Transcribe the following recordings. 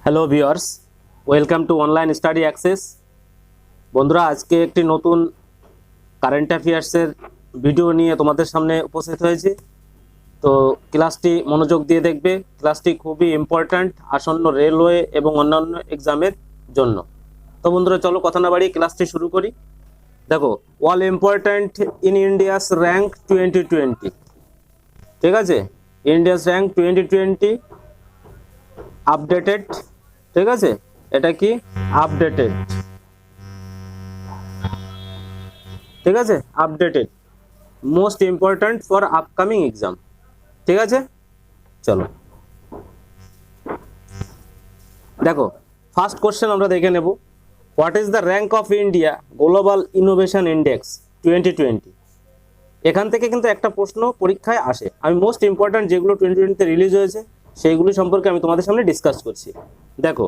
Hello viewers, welcome to online study access. বন্ধুরা, আজকে একটি নতুন কারেন্ট অ্যাফেয়ার্সের ভিডিও নিয়ে তোমাদের সামনে উপস্থিত হয়েছি। তো ক্লাসটি মনোযোগ দিয়ে দেখবে। ক্লাসটি খুবই ইম্পর্ট্যান্ট আসন্ন রেলওয়ে এবং অন্যান্য এক্সামের জন্য। তো বন্ধুরা, চলো কথা না বাড়িয়ে ক্লাসটি শুরু করি। দেখো, all important in India's rank 2020। ঠিক আছে, ইন্ডিয়াস র্যাঙ্ক 2020 আপডেটেড। ঠিক আছে, এটা কি আপডেটেড? ঠিক আছে, updated most important for upcoming exam. ঠিক আছে, চলো দেখো, ফার্স্ট কোশ্চেন আমরা দেখে নেব। What is the rank of India global innovation index 2020? এখান থেকে কিন্তু একটা প্রশ্ন পরীক্ষায় আসে। আমি মোস্ট ইম্পর্ট্যান্ট যেগুলো 2020-তে রিলিজ হয়েছে সেইগুলি সম্পর্কে আমি তোমাদের সামনে ডিসকাস করছি। দেখো,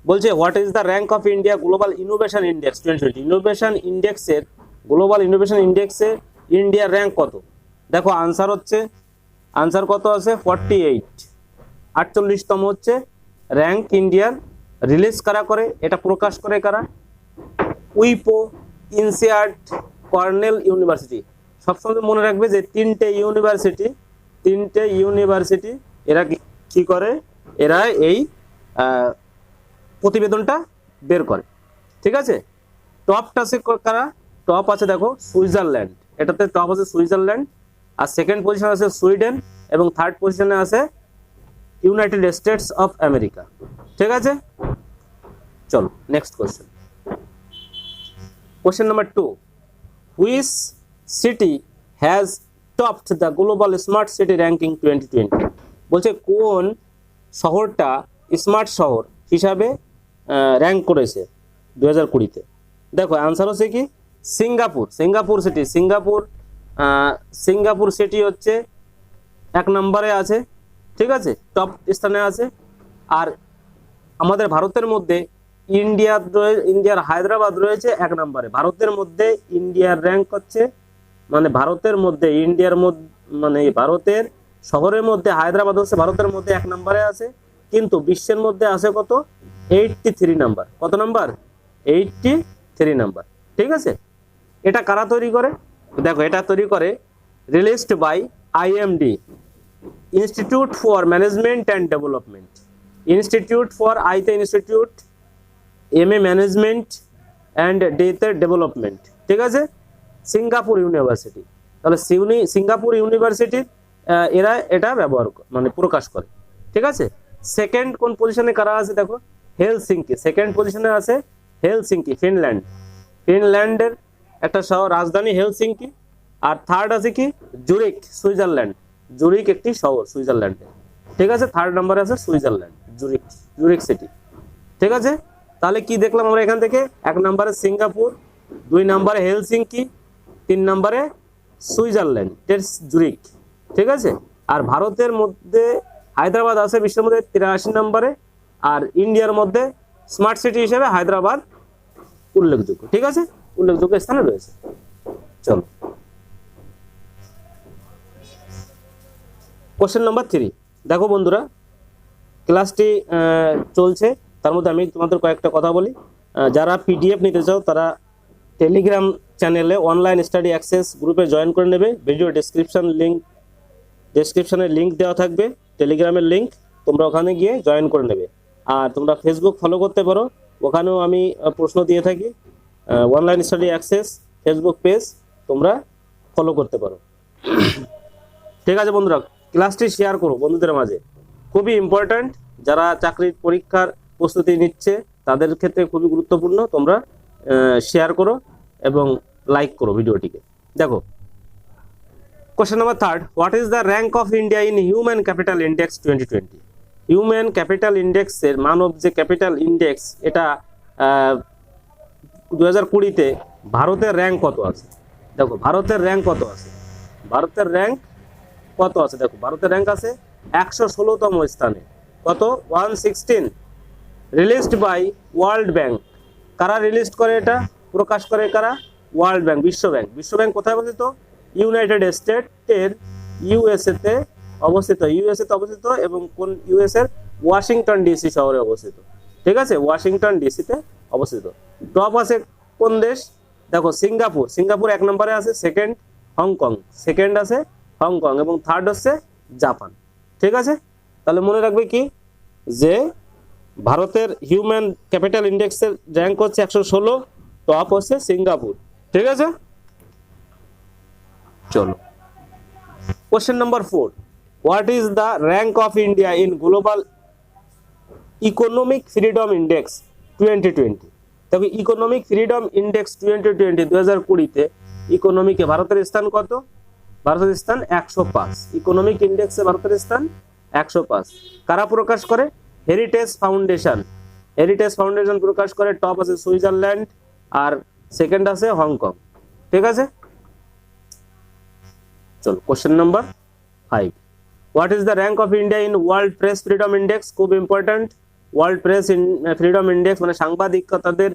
বলছে what is the rank of India global innovation index 2020। Innovation ইন্ডেক্সের, গ্লোবাল ইনোভেশন ইন্ডেক্সে ইন্ডিয়ার র্যাঙ্ক কত? দেখো, আনসার কত আছে? 48, 48তম হচ্ছে র্যাঙ্ক ইন্ডিয়ার। রিলিজ কারা করে? এটা প্রকাশ করে কারা? উইপো, ইনসিয়াড, কর্নেল ইউনিভার্সিটি। সবসময় মনে রাখবে যে তিনটে ইউনিভার্সিটি এরা কি করে? এরা এই প্রতিবেদনটা বের করে। ঠিক আছে, টপটা আছে কারা? টপ আছে দেখো সুইজারল্যান্ড, এটাতে টপ আছে সুইজারল্যান্ড, আর সেকেন্ড পজিশনে আছে সুইডেন, এবং থার্ড পজিশনে আছে ইউনাইটেড স্টেটস অফ আমেরিকা। ঠিক আছে, চলো next question. Question number 2, which city has topped the global smart city ranking 2020? বলছে কোন শহরটা স্মার্ট শহর হিসাবে র্যাঙ্ক করেছে 2020-তে? দেখো, আনসার হচ্ছে কি সিঙ্গাপুর সিটি হচ্ছে 1 নম্বরে আছে। ঠিক আছে, টপ স্থানে আছে। আর আমাদের ভারতের মধ্যে ইন্ডিয়ার হায়দ্রাবাদ রয়েছে 1 নম্বরে। ভারতের মধ্যে ইন্ডিয়ার র্যাঙ্ক হচ্ছে, মানে ভারতের শহরের মধ্যে হায়দ্রাবাদ হচ্ছে ভারতের মধ্যে 1 নম্বরে আছে, কিন্তু বিশ্বের মধ্যে আছে কত? 83 নাম্বার। কত নাম্বার? 83 নাম্বার। ঠিক আছে, এটা কারা তৈরি করে? দেখো, এটা তৈরি করে released by IMD, institute for management and development. Institute, M A management and development. ঠিক আছে, সিঙ্গাপুর ইউনিভার্সিটি। তাহলে সিঙ্গাপুর ইউনিভার্সিটির এরা এটা প্রকাশ করে। ঠিক আছে, সেকেন্ড কোন পজিশনে কারা আছে? দেখো, হেলসিঙ্কি। সেকেন্ড পজিশনে আছে হেলসিঙ্কি, ফিনল্যান্ডের একটা শহর, রাজধানী হেলসিঙ্কি। আর থার্ড আছে কি? Zurich, Switzerland. জুরিক একটি শহর সুইজারল্যান্ডে। ঠিক আছে, থার্ড নম্বরে আছে সুইজারল্যান্ড, জুরিক সিটি। ঠিক আছে, তাহলে কি দেখলাম আমরা এখান থেকে? 1 নম্বরে সিঙ্গাপুর, 2 নম্বরে হেলসিঙ্কি, 3 নম্বরে সুইজারল্যান্ড জুরিক। ঠিক আছে, আর ভারতের মধ্যে হায়দ্রাবাদ আছে বিশ্বের মধ্যে 83 নম্বরে, আর ইন্ডিয়ার মধ্যে স্মার্ট সিটি হিসেবে হায়দ্রাবাদ উল্লেখযোগ্য। ঠিক আছে, উল্লেখযোগ্য স্থানে রয়েছে। চলো কোশ্চেন নাম্বার 3। দেখো বন্ধুরা, ক্লাসটি চলছে, তার মধ্যে আমি তোমাদের কয়েকটা কথা বলি। যারা পিডিএফ নিতে চাও তারা টেলিগ্রাম চ্যানেলে অনলাইন স্টাডি অ্যাক্সেস গ্রুপে জয়েন করে নেবে। ভিডিও ডেসক্রিপশনে লিঙ্ক দেওয়া থাকবে, টেলিগ্রামের লিঙ্ক, তোমরা ওখানে গিয়ে জয়েন করে নেবে। আর তোমরা ফেসবুক ফলো করতে পারো, ওখানেও আমি প্রশ্ন দিয়ে থাকি। Online study access Facebook page তোমরা ফলো করতে পারো। ঠিক আছে বন্ধুরা, ক্লাসটি শেয়ার করো বন্ধুদের মাঝে, খুবই ইম্পর্ট্যান্ট। যারা চাকরির পরীক্ষার প্রস্তুতি নিচ্ছে তাদের ক্ষেত্রে খুবই গুরুত্বপূর্ণ। তোমরা শেয়ার করো এবং লাইক করো ভিডিওটিকে। দেখো, question number 3, what is the rank of India in human capital index 2020? Human capital ইন্ডেক্সের, মানব যে ক্যাপিটাল ইন্ডেক্স, এটা 2020-তে ভারতের র্যাঙ্ক কত আছে? দেখো, ভারতের র্যাঙ্ক কত আছে? দেখো, ভারতের র্যাঙ্ক আছে 116তম স্থানে। কত? 116। Released by world bank. কারা রিলিজ করে? এটা প্রকাশ করে কারা? ওয়ার্ল্ড ব্যাংক, বিশ্ব ব্যাংক কোথায় অবস্থিত? ইউনাইটেড স্টেটের ইউএসএ তে অবস্থিত এবং কোন ইউএস এর? ওয়াশিংটন ডিসি শহরে অবস্থিত। ঠিক আছে, ওয়াশিংটন ডিসিতে অবস্থিত। টপ আছে কোন দেশ? দেখো সিঙ্গাপুর, সিঙ্গাপুর 1 নম্বরে আছে, সেকেন্ড হংকং, সেকেন্ড আছে হংকং, এবং থার্ড হচ্ছে জাপান। ঠিক আছে, তাহলে মনে রাখবে কি যে ভারতের হিউম্যান ক্যাপিটাল ইন্ডেক্সের র্যাঙ্ক হচ্ছে 116, টপ হচ্ছে সিঙ্গাপুর। ঠিক আছে, চলো question number 4, what is the rank of India in global economic freedom index 2020? তবে ইকোনমিক ফ্রিডম ইন্ডেক্স 2020 2020-তে ইকোনমিকে ভারতের স্থান কত? ভারতের স্থান 105। ইকোনমিক ইন্ডেক্সে ভারতের স্থান 105। কারা প্রকাশ করে? Heritage foundation. হেরিটেজ ফাউন্ডেশন প্রকাশ করে। টপ আছে সুইজারল্যান্ড আর সেকেন্ড আছে হংকং। ঠিক আছে, চলো question number 5, what is the rank of India in world press freedom index? খুব important. World press freedom index মানে সাংবাদিকতাদের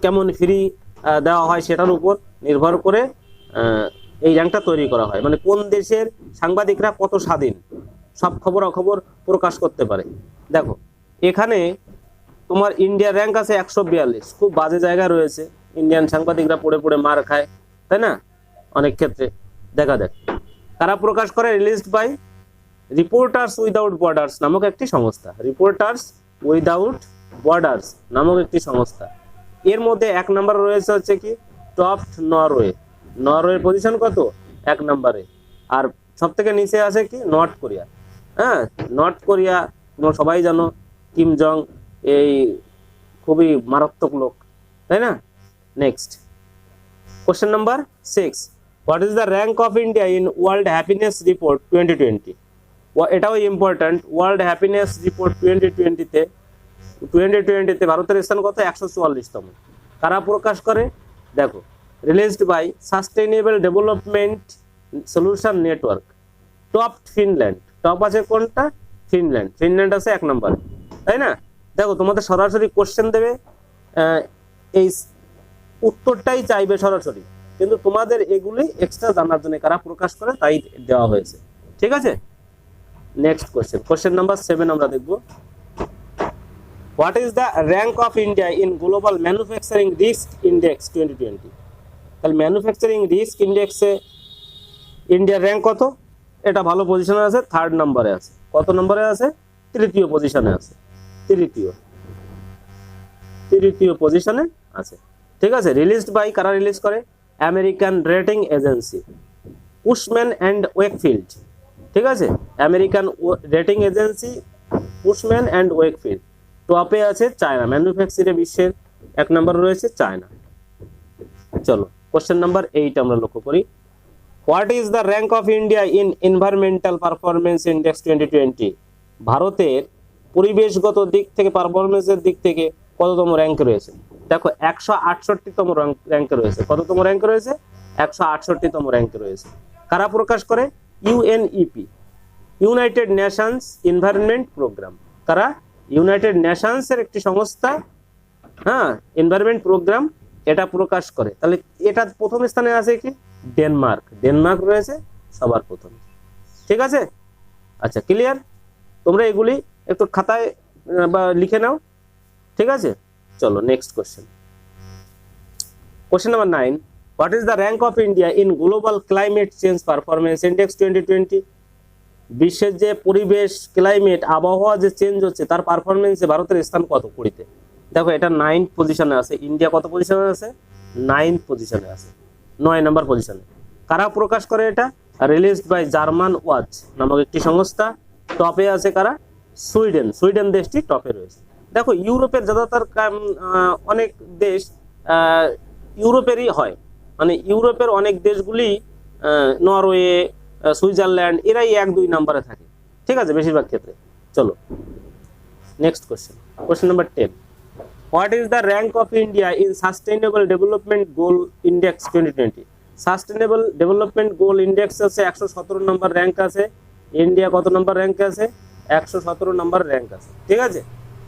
কেমন ফ্রি দেওয়া হয় সেটার উপর নির্ভর করে এই র্যাঙ্কটা তৈরি করা হয়, মানে কোন দেশের সাংবাদিকরা কত স্বাধীন, সব খবরাখবর প্রকাশ করতে পারে। দেখো এখানে তোমার ইন্ডিয়ার র্যাঙ্ক আছে 142, খুব বাজে জায়গা রয়েছে, ইন্ডিয়ান সাংবাদিকরা পড়ে পড়ে মার খায়, তাই না? অনেক ক্ষেত্রে দেখা দেখ। কারা প্রকাশ করে? Released by reporters without borders নামক একটি সংস্থা। রিপোর্টার্স উইদাউট বর্ডার্স নামক একটি সংস্থা। এর মধ্যে 1 নম্বর রয়েছে হচ্ছে কি টপ নরওয়ে। নরওয়ের পজিশন কত? 1 নম্বরে। আর সব থেকে নিচে আছে কি নর্থ কোরিয়া। হ্যাঁ, নর্থ কোরিয়া তোমরা সবাই জানো, কিম জং এই খুবই মারাত্মক লোক, তাই না? Next question number 6, what is the rank of India in world happiness report 2020? এটাও ইম্পর্টেন্ট। ওয়ার্ল্ড হ্যাপিনেস রিপোর্ট 2020-তে ভারতের স্থান কত? 144তম। কারা প্রকাশ করে? দেখো released by sustainable development solution network. Top Finland. Top আছে কোনটা? ফিনল্যান্ড। ফিনল্যান্ড আছে 1 নম্বরে, তাই না? দেখো তোমাদের সরাসরি কোশ্চেন দেবে, এই উত্তরটাই চাইবে সরাসরি, কিন্তু তোমাদের এগুলি এক্সট্রা জানার জন্য কারা প্রকাশ করে তাই দেওয়া হয়েছে। ঠিক আছে, নেক্সট কোশ্চেন, কোশ্চেন নাম্বার 7 আমরা দেখব। What is the rank of India in global manufacturing risk index 2020? তাহলে ম্যানুফ্যাকচারিং রিস্ক ইন্ডেক্সে ইন্ডিয়ার র্যাঙ্ক কত? এটা ভালো পজিশনে আছে, 3rd নম্বরে আছে। কত নম্বরে আছে? 3য় পজিশনে আছে। তৃতীয় পজিশনে আছে। ঠিক আছে, রিলিজড বাই কারা রিলিজ করে? American rating agency Cushman and Wakefield. ঠিক আছে, American rating agency Cushman and Wakefield. টপে আছে চায়না। ম্যানুফ্যাকচারে বিশ্বের 1 নম্বর রয়েছে চায়না। চলো কোশ্চেন নাম্বার 8 আমরা লক্ষ্য করি। What is the rank of India in environmental performance index 2020? ভারতের পরিবেশগত দিক থেকে, পারফরমেন্সের দিক থেকে কততম র্যাঙ্ক রয়েছে? দেখো 168তম র্যাঙ্কে রয়েছে। কততম র্যাঙ্কে রয়েছে? 168তম র্যাঙ্কে রয়েছে। কারা প্রকাশ করে? UNEP, united nations environment programme. কারা? ইউনাইটেড নেশনসের একটি সংস্থা, হ্যাঁ, এনভায়রনমেন্ট প্রোগ্রাম, এটা প্রকাশ করে। তাহলে এটা প্রথম স্থানে আছে কি? ডেনমার্ক। ডেনমার্ক রয়েছে সবার প্রথমে। ঠিক আছে, আচ্ছা ক্লিয়ার? তোমরা এগুলি একটু খাতায় বা লিখে নাও। ঠিক আছে, চলো next question, question number 9, what is the rank of India in global climate change performance index 2020? বিশ্বের যে পরিবেশ, ক্লাইমেট, আবহাওয়া যে চেঞ্জ হচ্ছে তার পারফরমেন্সে ভারতের স্থান কত? 20-তে। দেখো এটা 9th পজিশনে আছে। ইন্ডিয়া কত পজিশনে আছে? 9th পজিশনে আছে, 9 নম্বর পজিশনে। কারা প্রকাশ করে এটা? রিলিজড বাই জার্মান ওয়াচ নামক একটি সংস্থা। টপে আছে কারা? সুইডেন। সুইডেন দেশটি টপে রয়েছে। দেখো ইউরোপের যাত্রার অনেক দেশ ইউরোপেরই হয়, মানে ইউরোপের অনেক দেশগুলি নরওয়ে, সুইজারল্যান্ড এরাই 1-2 নম্বরে থাকে। ঠিক আছে, বেশিরভাগ ক্ষেত্রে। চলো next question, question number 10, what is the rank of India in sustainable development goal index 2020? Sustainable development goal index আছে 117 নম্বর র্যাঙ্ক আছে। ইন্ডিয়া কত নম্বর র্যাঙ্কে আছে? 117 নম্বর র্যাঙ্ক আছে। ঠিক আছে,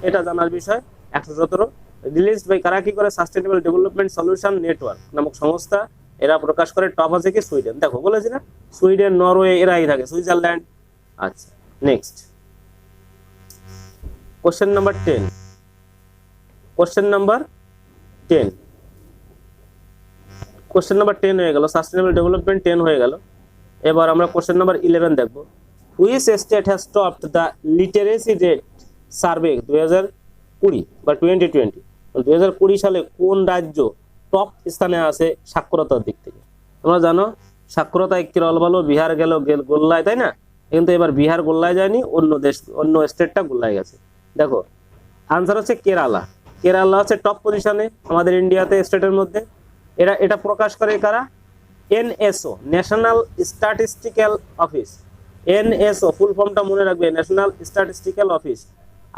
এটা জানার বিষয়। 117 রিলিজড বাই কারা কি করে? সাস্টেইনেবল ডেভেলপমেন্ট সলিউশন নেটওয়ার্ক নামক সংস্থা, এরা প্রকাশ করে। টপ আছে কি? সুইডেন। দেখো বলেছি না, সুইডেন, নরওয়ে এরাই থাকে, সুইজারল্যান্ড। আচ্ছা next question number 10, question number 10, question number 10 হয়ে গেল, সাস্টেনেবল ডেভেলপমেন্ট 10 হয়ে গেল। এবার আমরা কোশ্চেন নাম্বার 11 দেখব। Which state has stopped the literacy rate survey 2020 বা 2020? 2020 সালে কোন রাজ্য টপ স্থানে আছে সাক্ষরতার দিক থেকে? তোমরা জানো সাক্ষরতা একটি ভালো, বিহার গেল গোল্লায়, তাই না? কিন্তু এবার বিহার গোল্লায় যায়নি, অন্য স্টেটটা গোল্লায় গেছে। দেখো আনসার হচ্ছে কেরালা। কেরালা হচ্ছে টপ পজিশনে আমাদের ইন্ডিয়াতে স্টেটের মধ্যে। এটা প্রকাশ করে কারা? NSO, national statistical office. NSO full ফর্মটা মনে রাখবে, ন্যাশনাল স্ট্যাটিস্টিক্যাল অফিস।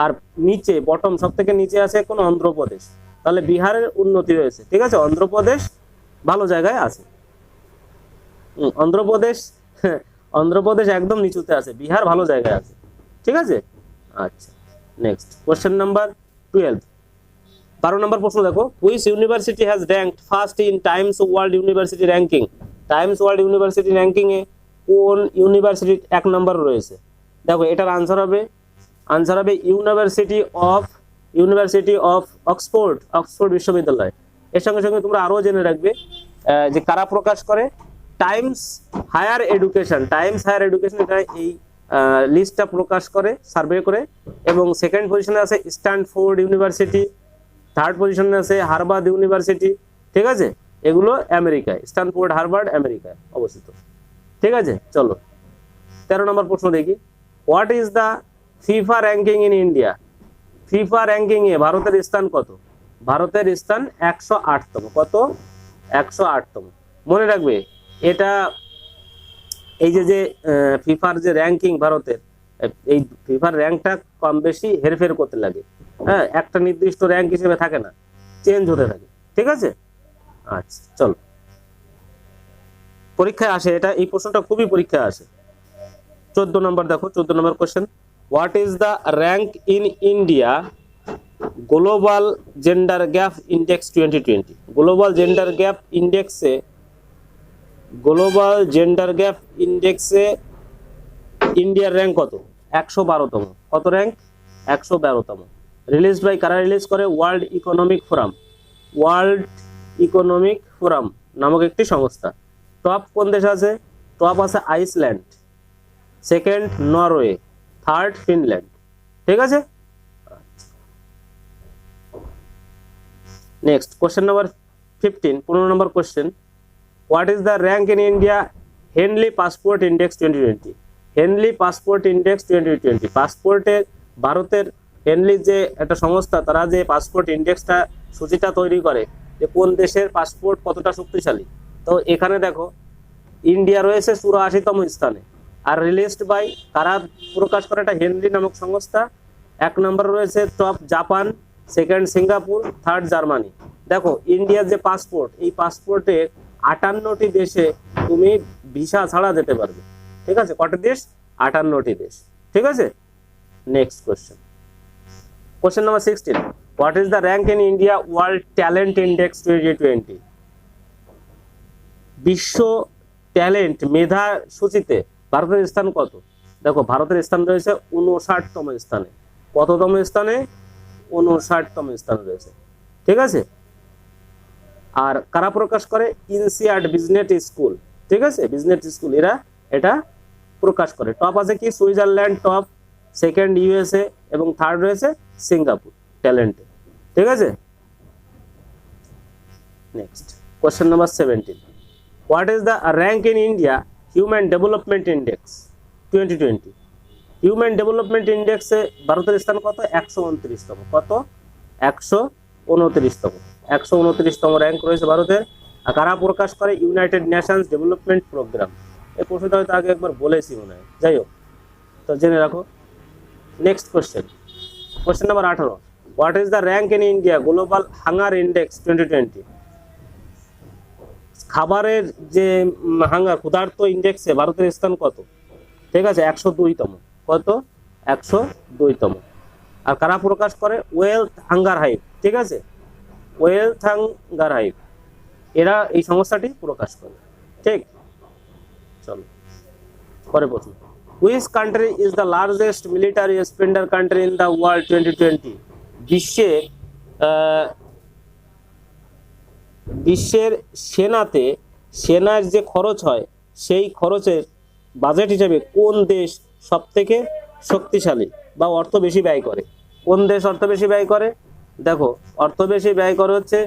আর নিচে বটম সব থেকে নিচে আছে কোন? অন্ধ্রপ্রদেশ। তাহলে বিহারের উন্নতি হয়েছে, ঠিক আছে? অন্ধ্রপ্রদেশ ভালো জায়গায় আছে। অন্ধ্রপ্রদেশ একদম নিচুতে আছে, বিহার ভালো জায়গায় আছে, ঠিক আছে? আচ্ছা, নেক্সট কোশ্চেন নাম্বার 12, 12 নম্বর প্রশ্ন দেখো। Which university has ranked first in Times World University ranking? Times World University ranking এ কোন ইউনিভার্সিটি 1 নম্বর রয়েছে? দেখো এটার আনসার হবে ইউনিভার্সিটি অফ অক্সফোর্ড বিশ্ববিদ্যালয়। এর সঙ্গে সঙ্গে তোমরা আরো জেনে রাখবে যে কারা প্রকাশ করে? টাইমস হায়ার এডুকেশন এটা এই লিস্টটা প্রকাশ করে, সার্ভে করে। এবং সেকেন্ড পজিশনে আছে স্ট্যানফোর্ড ইউনিভার্সিটি, থার্ড পজিশনে আছে হার্ভার্ড ইউনিভার্সিটি, ঠিক আছে? এগুলো আমেরিকায়, স্ট্যানফোর্ড, হার্ভার্ড আমেরিকায় অবস্থিত, ঠিক আছে? চলো 13 নম্বর প্রশ্ন দেখি। What is the FIFA ranking in India? FIFA ranking এ ভারতের স্থান কত? ভারতের স্থান 108তম। কত? 108তম। মনে রাখবে এটা, এই যে ফিফার যে র্যাঙ্কিং ভারতের, এই ফিফার র্যাঙ্কটা কম বেশি হেরফের করতে লাগে, হ্যাঁ? একটা নির্দিষ্ট র্যাঙ্ক হিসেবে থাকে না, চেঞ্জ হতে থাকে, ঠিক আছে? আচ্ছা চলো, পরীক্ষায় আসে এটা, এই প্রশ্নটা খুবই পরীক্ষায় আসে। 14 নম্বর দেখো, 14 নম্বর question. What is the rank in India global gender gap index 2020? Global gender gap ইন্ডেক্সে ইন্ডিয়ার র্যাঙ্ক কত? 112তম। কত র্যাঙ্ক? 112তম। রিলিজ বাই কারা রিলিজ করে? ওয়ার্ল্ড ইকোনমিক ফোরাম নামক একটি সংস্থা। টপ কোন দেশ আছে? টপ আছে Iceland, second Norway, third Finland, ঠিক আছে? নেক্সট কোশ্চেন নাম্বার 15, 15 নম্বর question. What is the rank in India Henley passport index 2020? Henley passport index 2020, পাসপোর্টের ভারতের হেনলি যে একটা সংস্থা, তারা যে পাসপোর্ট ইন্ডেক্সটা সূচিটা তৈরি করে যে কোন দেশের পাসপোর্ট কতটা শক্তিশালী। তো এখানে দেখো ইন্ডিয়া রয়েছে 84তম স্থানে। আর রিলিজড বাই কারা প্রকাশ করে? এটা হেনলি নামক সংস্থা। 1 নম্বর রয়েছে top Japan, second Singapore, third Germany. দেখো ইন্ডিয়ার যে পাসপোর্ট, এই পাসপোর্টে 58টি দেশে তুমি ভিসা ছাড়া যেতে পারবে, ঠিক আছে? কত দেশ? 58টি দেশ, ঠিক আছে? Next question number 16। What is the rank in India world talent index 2020? বিশ্ব ট্যালেন্ট মেধা সূচিতে ভারতের স্থান কত? দেখো ভারতের স্থান রয়েছে 59তম স্থানে। কততম স্থানে? 59তম স্থানে রয়েছে, ঠিক আছে? আর কারা প্রকাশ করে? ইনসিয়াড বিজনেস স্কুল, ঠিক আছে? বিজনেস স্কুল এটা প্রকাশ করে। টপ আছে কি? সুইজারল্যান্ড টপ, সেকেন্ড ইউএসএ এবং থার্ড রয়েছে সিঙ্গাপুর ট্যালেন্টে, ঠিক আছে? Next question number 17। What is the rank in India human development index 2020? Human development ইন্ডেক্সে ভারতের স্থান কত? 129তম। কত? 129তম। 129তম র্যাঙ্ক রয়েছে ভারতের। আর কারা প্রকাশ করে? United nations development programme. এই প্রশ্নটা হয়তো আগে একবার বলেছি মনে হয়, যাই হোক, তো জেনে রাখো। Next question number 18। What is the rank in India global hunger index 2020? খাবারের যে হাঙ্গার, ক্ষুধার্ত ইন্ডেক্সে ভারতের স্থান কত? ঠিক আছে, 102তম। কত? 102তম। আর কারা প্রকাশ করে? ওয়েলথ হাঙ্গার হাইভ, ঠিক আছে? ওয়েলথ হাঙ্গার হাইভ এরা এই সংস্থাটি প্রকাশ করে, ঠিক। চলো পরে প্রশ্ন। Which country is the largest military spender country in the world 2020? বিশ্বের বিশ্বের সেনার যে খরচ হয় সেই খরচের বাজেট হিসেবে কোন দেশ সব থেকে শক্তিশালী বা অর্থ বেশি ব্যয় করে? কোন দেশ অর্থ বেশি ব্যয় করে? দেখো, অর্থ বেশি ব্যয় করে হচ্ছে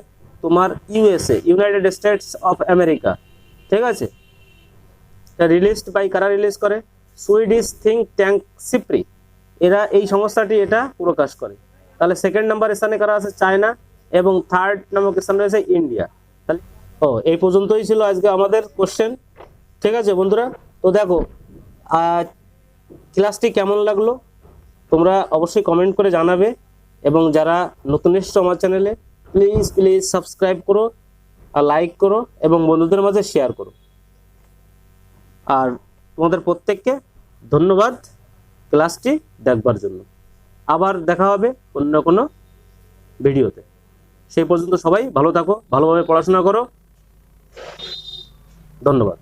তোমার USA, United states of America. ঠিক আছে, এটা রিলিজড বাই কারা রিলিজ করে? সুইডিশ থিঙ্ক ট্যাঙ্ক সিপ্রি, এরা এই সংস্থাটি এটা প্রকাশ করে। তাহলে সেকেন্ড নাম্বার স্থানে কারা আছে? চায়না। এবং থার্ড নাম্বার স্থানে রয়েছে ইন্ডিয়া। তাহলে এই পর্যন্তই ছিল আজকে আমাদের কোশ্চেন। ঠিক আছে বন্ধুরা, তো দেখো ক্লাসটি কেমন লাগলো তোমরা অবশ্যই কমেন্ট করে জানাবে, এবং যারা নতুন এসছো আমার চ্যানেলে প্লিজ প্লিজ সাবস্ক্রাইব করো, আর লাইক করো এবং বন্ধুদের মাঝে শেয়ার করো। আর তোমাদের প্রত্যেককে ধন্যবাদ ক্লাসটি দেখবার জন্য। আবার দেখা হবে অন্য কোনো ভিডিওতে। সেই পর্যন্ত সবাই ভালো থাকো, ভালোভাবে পড়াশোনা করো। ধন্যবাদ।